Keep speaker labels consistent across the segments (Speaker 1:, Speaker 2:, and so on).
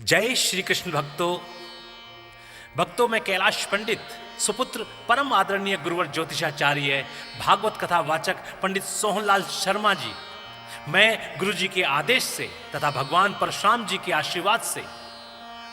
Speaker 1: जय श्री कृष्ण भक्तों में कैलाश पंडित सुपुत्र परम आदरणीय गुरुवर ज्योतिषाचार्य भागवत कथा वाचक पंडित सोहनलाल शर्मा जी, मैं गुरु जी के आदेश से तथा भगवान परशुराम जी के आशीर्वाद से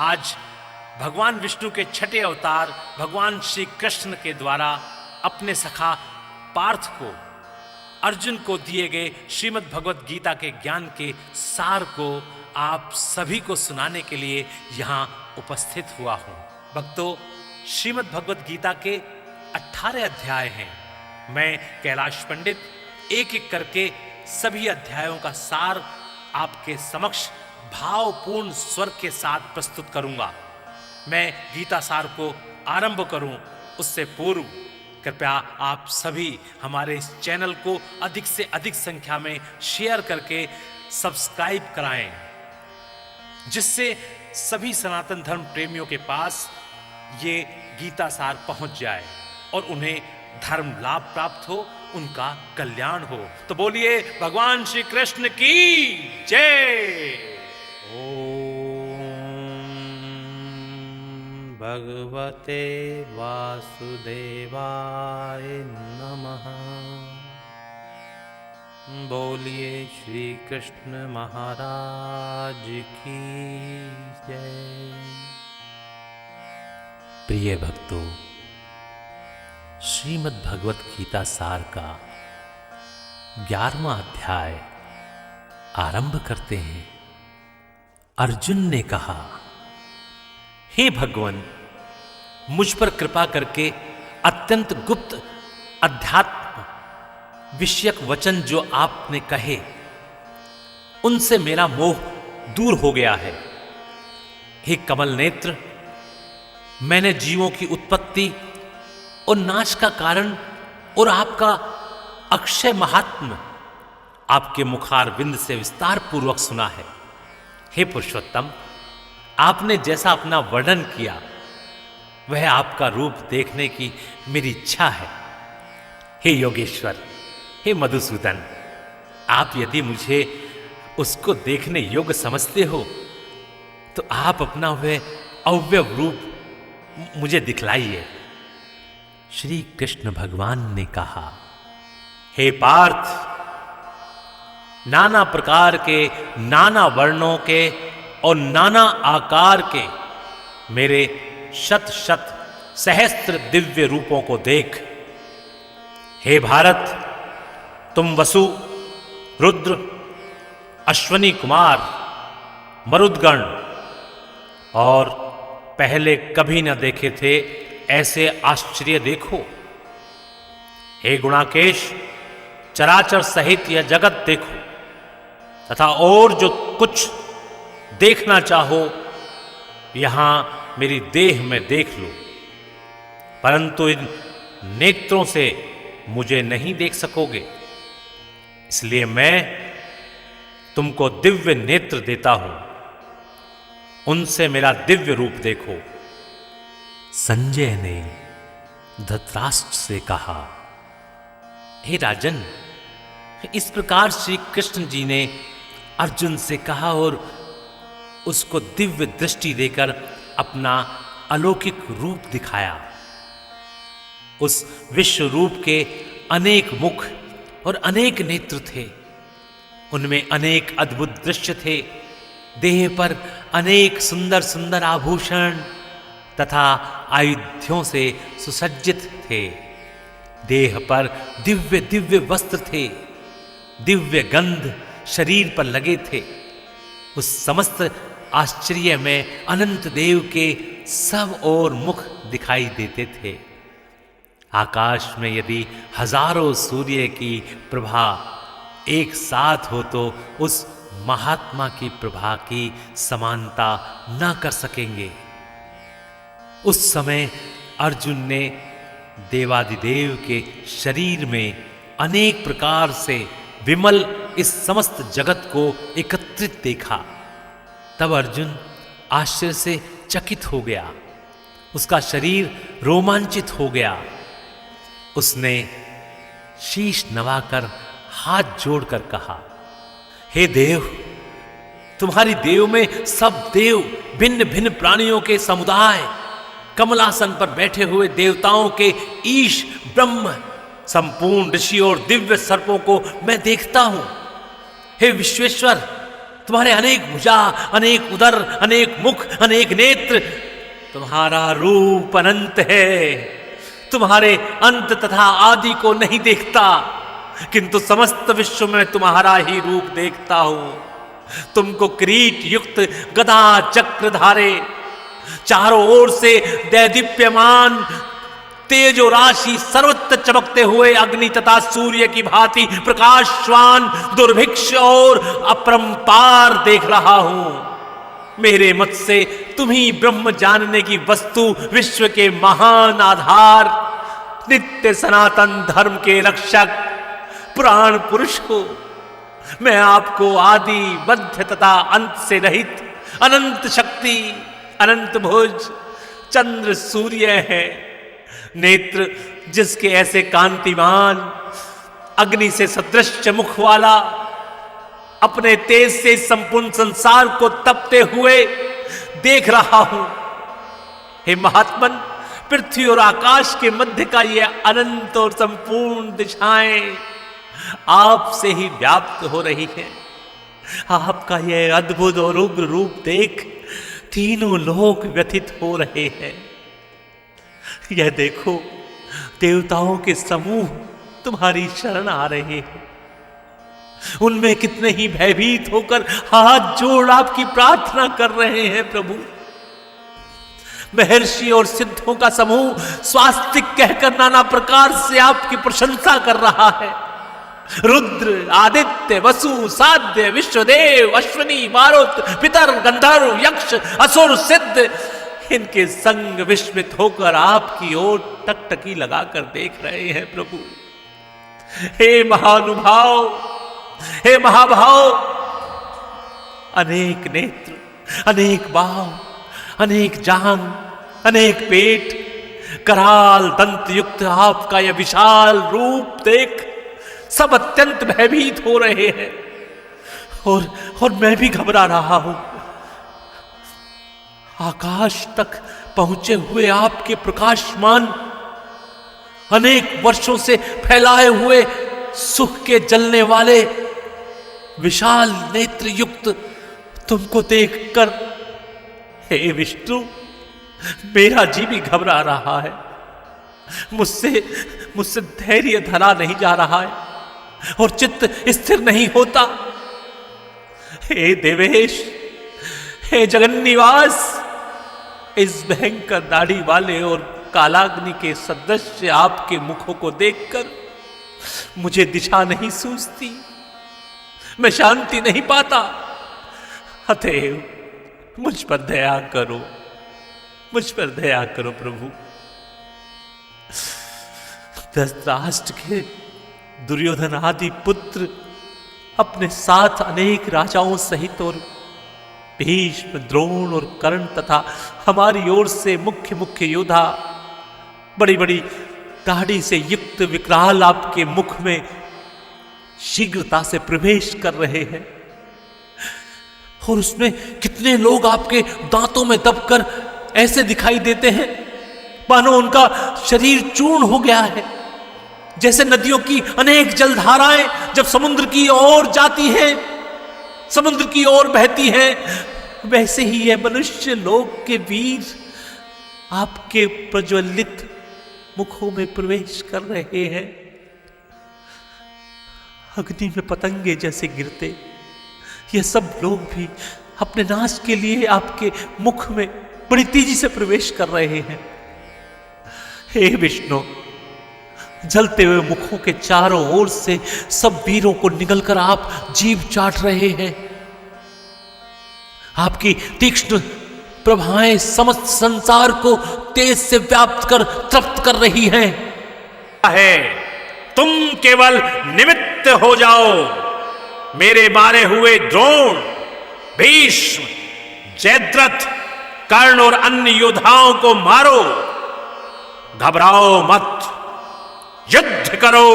Speaker 1: आज भगवान विष्णु के छठे अवतार भगवान श्री कृष्ण के द्वारा अपने सखा पार्थ को अर्जुन को दिए गए श्रीमद् भगवत गीता के ज्ञान के सार को आप सभी को सुनाने के लिए यहाँ उपस्थित हुआ हूँ। भक्तों, श्रीमद् भगवत गीता के 18 अध्याय हैं। मैं कैलाश पंडित एक एक करके सभी अध्यायों का सार आपके समक्ष भावपूर्ण स्वर के साथ प्रस्तुत करूंगा। मैं गीता सार को आरंभ करूं उससे पूर्व कृपया आप सभी हमारे इस चैनल को अधिक से अधिक संख्या में शेयर करके सब्सक्राइब कराएं, जिससे सभी सनातन धर्म प्रेमियों के पास ये गीता सार पहुंच जाए और उन्हें धर्म लाभ प्राप्त हो, उनका कल्याण हो। तो बोलिए भगवान श्री कृष्ण की जय।
Speaker 2: ओम भगवते वासुदेवाय नमः। बोलिए श्री कृष्ण महाराज की जय।
Speaker 1: प्रिय भक्तों, श्रीमद् भगवत गीता सार का 11वां अध्याय आरंभ करते हैं। अर्जुन ने कहा, हे भगवान, मुझ पर कृपा करके अत्यंत गुप्त अध्यात्म विषयक वचन जो आपने कहे उनसे मेरा मोह दूर हो गया है। हे कमल नेत्र, मैंने जीवों की उत्पत्ति और नाश का कारण और आपका अक्षय महात्म्य आपके मुखारविंद से विस्तार पूर्वक सुना है। हे पुरुषोत्तम, आपने जैसा अपना वर्णन किया वह आपका रूप देखने की मेरी इच्छा है। हे योगेश्वर, हे मधुसूदन, आप यदि मुझे उसको देखने योग्य समझते हो तो आप अपना वह अव्यव रूप मुझे दिखलाइए। श्री कृष्ण भगवान ने कहा, हे पार्थ, नाना प्रकार के, नाना वर्णों के और नाना आकार के मेरे शत शत सहस्त्र दिव्य रूपों को देख। हे भारत, तुम वसु, रुद्र, अश्वनी कुमार, मरुदगण और पहले कभी न देखे थे ऐसे आश्चर्य देखो। हे गुणाकेश, चराचर सहित यह जगत देखो तथा और जो कुछ देखना चाहो यहां मेरी देह में देख लो, परंतु इन नेत्रों से मुझे नहीं देख सकोगे। इसलिए मैं तुमको दिव्य नेत्र देता हूं, उनसे मेरा दिव्य रूप देखो। संजय ने धृतराष्ट्र से कहा, हे राजन, इस प्रकार श्री कृष्ण जी ने अर्जुन से कहा और उसको दिव्य दृष्टि देकर अपना अलौकिक रूप दिखाया। उस विश्व रूप के अनेक मुख और अनेक नेत्र थे, उनमें अनेक अद्भुत दृश्य थे। देह पर अनेक सुंदर सुंदर आभूषण तथा आयुधों से सुसज्जित थे। देह पर दिव्य दिव्य वस्त्र थे, दिव्य गंध शरीर पर लगे थे। उस समस्त आश्चर्य में अनंत देव के सब ओर मुख दिखाई देते थे। आकाश में यदि हजारों सूर्य की प्रभा एक साथ हो तो उस महात्मा की प्रभा की समानता ना कर सकेंगे। उस समय अर्जुन ने देवादिदेव के शरीर में अनेक प्रकार से विमल इस समस्त जगत को एकत्रित देखा। तब अर्जुन आश्चर्य से चकित हो गया, उसका शरीर रोमांचित हो गया। उसने शीश नवाकर हाथ जोड़कर कहा, हे देव, तुम्हारी देव में सब देव भिन्न भिन्न प्राणियों के समुदाय, कमलासन पर बैठे हुए देवताओं के ईश ब्रह्म, संपूर्ण ऋषि और दिव्य सर्पों को मैं देखता हूं। हे विश्वेश्वर, तुम्हारे अनेक भुजा, अनेक उदर, अनेक मुख, अनेक नेत्र, तुम्हारा रूप अनंत है। तुम्हारे अंत तथा आदि को नहीं देखता, किंतु समस्त विश्व में तुम्हारा ही रूप देखता हूं। तुमको किरीट युक्त गदा चक्र धारे, चारों ओर से दैदीप्यमान तेजो राशि, सर्वत्र चमकते हुए अग्नि तथा सूर्य की भांति प्रकाशवान, दुर्भिक्ष और अपरंपार देख रहा हूं। मेरे मत से तुम ही ब्रह्म जानने की वस्तु, विश्व के महान आधार, नित्य सनातन धर्म के रक्षक, प्राण पुरुष हो। मैं आपको आदि मध्य तथा अंत से रहित अनंत शक्ति, अनंत भुज, चंद्र सूर्य है, नेत्र जिसके ऐसे कांतिमान, अग्नि से सदृश मुख वाला, अपने तेज से संपूर्ण संसार को तपते हुए देख रहा हूं। हे महात्मन, पृथ्वी और आकाश के मध्य का यह अनंत और संपूर्ण दिशाएं आपसे ही व्याप्त हो रही है। आपका यह अद्भुत और उग्र रूप देख तीनों लोक व्यथित हो रहे हैं। यह देखो, देवताओं के समूह तुम्हारी शरण आ रहे हैं। उनमें कितने ही भयभीत होकर हाथ जोड़ आपकी प्रार्थना कर रहे हैं। प्रभु, महर्षि और सिद्धों का समूह स्वास्तिक कहकर नाना प्रकार से आपकी प्रशंसा कर रहा है। रुद्र, आदित्य, वसु, साध्य, विश्वदेव, अश्विनी, मारुत, पितर, गंधर्व, यक्ष, असुर, सिद्ध, इनके संग विस्मित होकर आपकी ओर टकटकी लगाकर देख रहे हैं। प्रभु, हे महानुभाव, हे महाभाव, अनेक नेत्र, अनेक बाव, अनेक जांग, अनेक पेट, कराल दंत युक्त आपका यह विशाल रूप देख सब अत्यंत भयभीत हो रहे हैं और मैं भी घबरा रहा हूं। आकाश तक पहुंचे हुए आपके प्रकाशमान, अनेक वर्षों से फैलाए हुए सुख के जलने वाले विशाल नेत्र युक्त तुमको देखकर, हे विष्णु, मेरा जी भी घबरा रहा है। मुझसे धैर्य धरा नहीं जा रहा है और चित्त स्थिर नहीं होता। हे देवेश, हे जगन्निवास, इस भयंकर दाढ़ी वाले और कालाग्नि के सदृश आपके मुखों को देखकर मुझे दिशा नहीं सूझती, मैं शांति नहीं पाता। अतएव मुझ पर दया करो, मुझ पर दया करो प्रभु। धृतराष्ट्र के दुर्योधन आदि पुत्र अपने साथ अनेक राजाओं सहित और भीष्म, द्रोण और कर्ण तथा हमारी ओर से मुख्य मुख्य योद्धा बड़ी बड़ी दाढ़ी से युक्त विकराल आपके मुख में शीघ्रता से प्रवेश कर रहे हैं और उसमें कितने लोग आपके दांतों में दबकर ऐसे दिखाई देते हैं मानो उनका शरीर चूर्ण हो गया है। जैसे नदियों की अनेक जलधाराएं जब समुद्र की ओर जाती हैं, समुद्र की ओर बहती हैं, वैसे ही यह मनुष्य लोक के वीर आपके प्रज्वलित मुखों में प्रवेश कर रहे हैं। अग्नि में पतंगे जैसे गिरते ये सब लोग भी अपने नाश के लिए आपके मुख में बड़ी तेजी से प्रवेश कर रहे हैं। हे विष्णु, जलते हुए मुखों के चारों ओर से सब वीरों को निगलकर आप जीभ चाट रहे हैं। आपकी तीक्ष्ण प्रभाएं समस्त संसार को तेज से व्याप्त कर तृप्त कर रही हैं।
Speaker 3: तुम केवल निमित्त हो जाओ, मेरे मारे हुए द्रोण, भीष्म, जयद्रथ, कर्ण और अन्य योद्धाओं को मारो। घबराओ मत, युद्ध करो।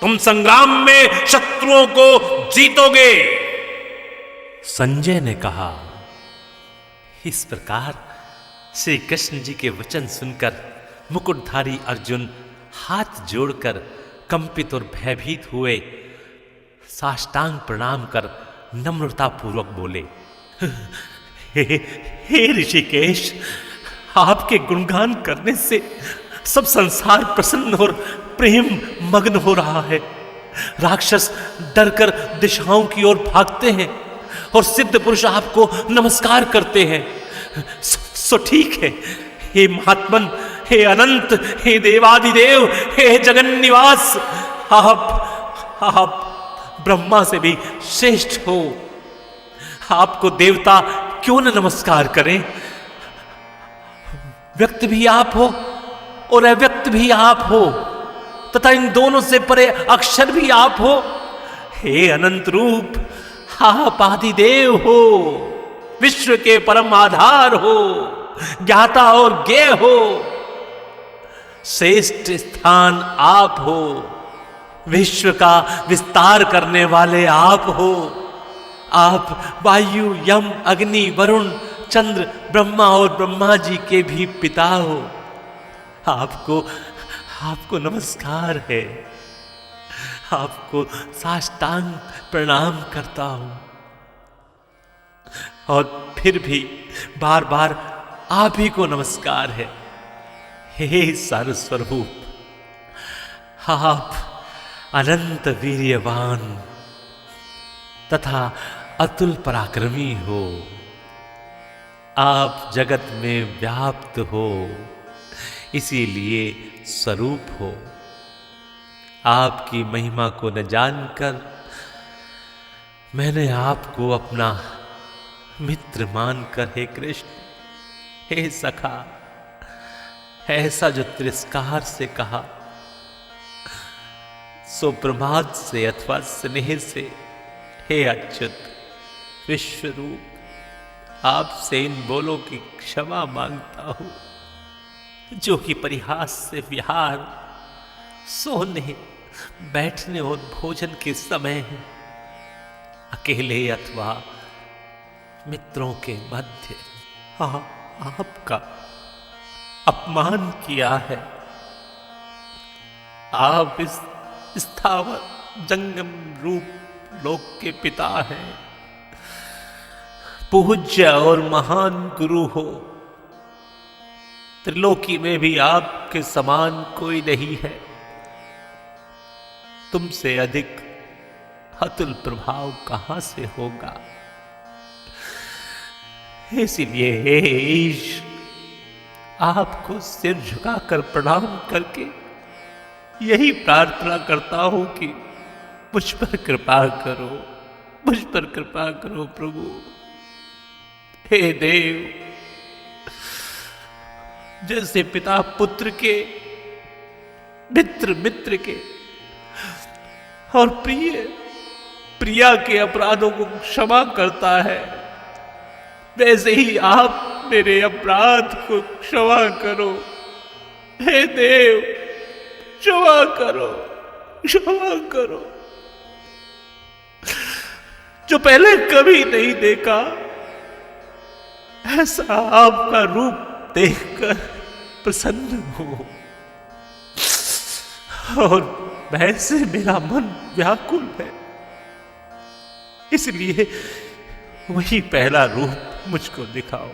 Speaker 3: तुम संग्राम में शत्रुओं को जीतोगे।
Speaker 1: संजय ने कहा, इस प्रकार श्री कृष्ण जी के वचन सुनकर मुकुटधारी अर्जुन हाथ जोड़कर कंपित और भयभीत हुए साष्टांग प्रणाम कर नम्रता पूर्वक बोले, हे ऋषिकेश, आपके गुणगान करने से सब संसार प्रसन्न और प्रेम मग्न हो रहा है। राक्षस डरकर दिशाओं की ओर भागते हैं और सिद्ध पुरुष आपको नमस्कार करते हैं। सो ठीक है, हे महात्मन, हे अनंत, हे देवादिदेव, हे जगन्निवास, आप ब्रह्मा से भी श्रेष्ठ हो। आपको देवता क्यों न नमस्कार करें। व्यक्त भी आप हो और अव्यक्त भी आप हो तथा इन दोनों से परे अक्षर भी आप हो। हे अनंत रूप, आप आदिदेव हो, विश्व के परम आधार हो, ज्ञाता और ज्ञेय हो, श्रेष्ठ स्थान आप हो, विश्व का विस्तार करने वाले आप हो। आप वायु, यम, अग्नि, वरुण, चंद्र, ब्रह्मा और ब्रह्मा जी के भी पिता हो। आपको नमस्कार है। आपको साष्टांग प्रणाम करता हूं। और फिर भी बार बार आप ही को नमस्कार है। हे सर्वस्वरूप, आप अनंत वीर्यवान तथा अतुल पराक्रमी हो। आप जगत में व्याप्त हो, इसीलिए स्वरूप हो। आपकी महिमा को न जानकर मैंने आपको अपना मित्र मानकर, हे कृष्ण, हे सखा, ऐसा जो तिरस्कार से कहा, सो प्रमाद से अथवा स्नेह से, हे अच्युत विश्वरूप, आपसे इन बोलों की क्षमा मांगता हूं, जो कि परिहास से विहार, सोने, बैठने और भोजन के समय अकेले अथवा मित्रों के मध्य आपका अपमान किया है। आप इस स्थावर जंगम रूप लोक के पिता हैं, पूज्य और महान गुरु हो। त्रिलोकी में भी आपके समान कोई नहीं है। तुमसे अधिक अतुल प्रभाव कहां से होगा। इसीलिए हे ईश, आपको सिर झुकाकर प्रणाम करके यही प्रार्थना करता हूं कि मुझ पर कृपा करो, मुझ पर कृपा करो प्रभु। हे देव, जैसे पिता पुत्र के, मित्र मित्र के और प्रिया के अपराधों को क्षमा करता है, वैसे ही आप मेरे अपराध को क्षमा करो। हे देव, क्षमा करो, क्षमा करो। जो पहले कभी नहीं देखा, ऐसा आपका रूप देखकर प्रसन्न हो और वैसे मेरा मन व्याकुल है। इसलिए वही पहला रूप मुझको दिखाओ।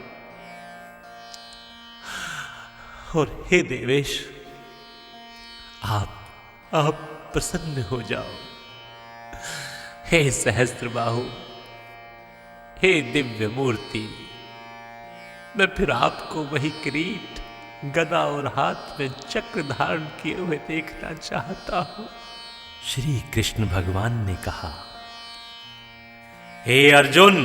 Speaker 1: और हे देवेश, आप प्रसन्न हो जाओ। हे सहस्त्रबाहु, हे दिव्य मूर्ति, मैं फिर आपको वही किरीट, गदा और हाथ में चक्र धारण किए हुए देखना चाहता हूं। श्री कृष्ण भगवान ने कहा,
Speaker 3: हे अर्जुन,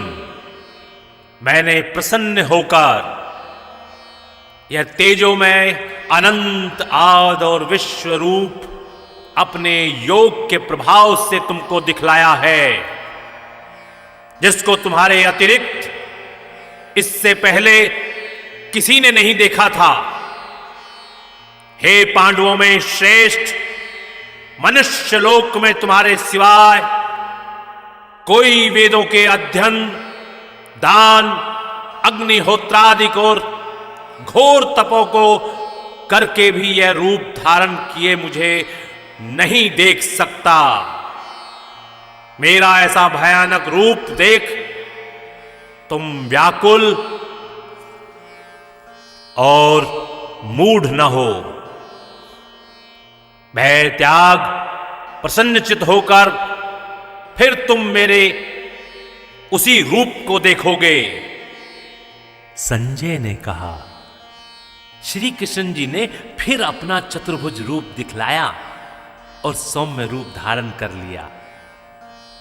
Speaker 3: मैंने प्रसन्न होकर यह तेजोमय अनंत आद और विश्व रूप अपने योग के प्रभाव से तुमको दिखलाया है, जिसको तुम्हारे अतिरिक्त इससे पहले किसी ने नहीं देखा था। हे पांडवों में श्रेष्ठ, मनुष्य लोक में तुम्हारे सिवाय कोई वेदों के अध्ययन, दान, अग्निहोत्रादि और घोर तपों को करके भी यह रूप धारण किए मुझे नहीं देख सकता। मेरा ऐसा भयानक रूप देख तुम व्याकुल और मूढ़ न हो। भय त्याग प्रसन्नचित होकर फिर तुम मेरे उसी रूप को देखोगे।
Speaker 1: संजय ने कहा। श्री कृष्ण जी ने फिर अपना चतुर्भुज रूप दिखलाया और सौम्य रूप धारण कर लिया।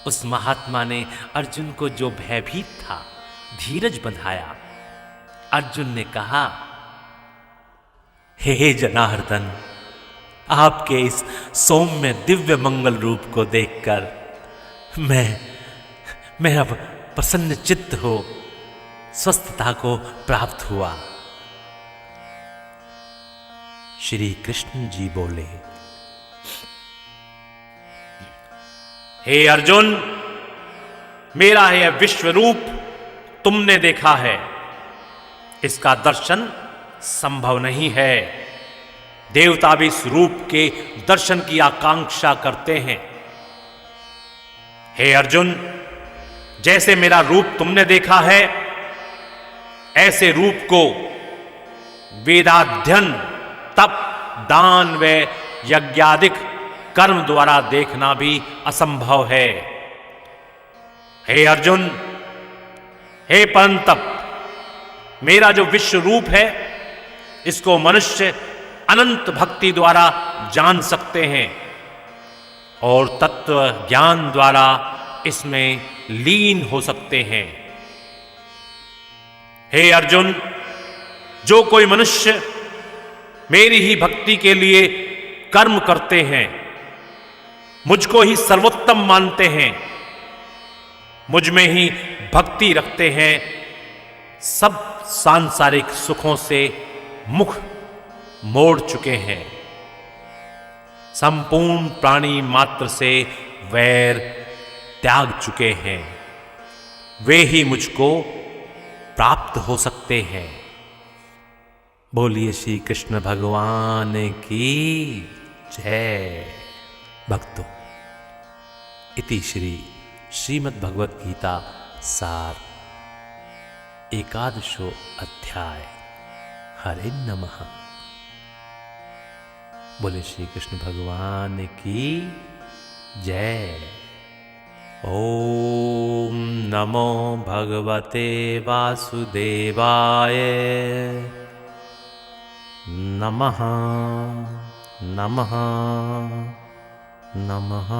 Speaker 1: उस महात्मा ने अर्जुन को जो भयभीत था धीरज बंधाया। अर्जुन ने कहा, हे जनार्दन, आपके इस सौम्य दिव्य मंगल रूप को देखकर मैं अब प्रसन्न चित्त हो स्वस्थता को प्राप्त हुआ। श्री कृष्ण जी बोले,
Speaker 3: हे अर्जुन, मेरा यह विश्व रूप तुमने देखा है, इसका दर्शन संभव नहीं है। देवता भी इस रूप के दर्शन की आकांक्षा करते हैं। हे अर्जुन, जैसे मेरा रूप तुमने देखा है, ऐसे रूप को वेदाध्ययन, तप, दान व यज्ञादिक कर्म द्वारा देखना भी असंभव है। हे अर्जुन, हे परंतप, मेरा जो विश्व रूप है इसको मनुष्य अनंत भक्ति द्वारा जान सकते हैं और तत्व ज्ञान द्वारा इसमें लीन हो सकते हैं। हे अर्जुन, जो कोई मनुष्य मेरी ही भक्ति के लिए कर्म करते हैं, मुझको ही सर्वोत्तम मानते हैं, मुझ में ही भक्ति रखते हैं, सब सांसारिक सुखों से मुख मोड़ चुके हैं, संपूर्ण प्राणी मात्र से वैर त्याग चुके हैं, वे ही मुझको प्राप्त हो सकते हैं। बोलिए श्री कृष्ण भगवान की जय। भक्तों, इति श्री श्रीमद् भगवत गीता सार एकादशो अध्याय। हरे नमः। बोले श्री कृष्ण भगवान की जय। ओम नमो भगवते वासुदेवाय। नमः नमः नमः।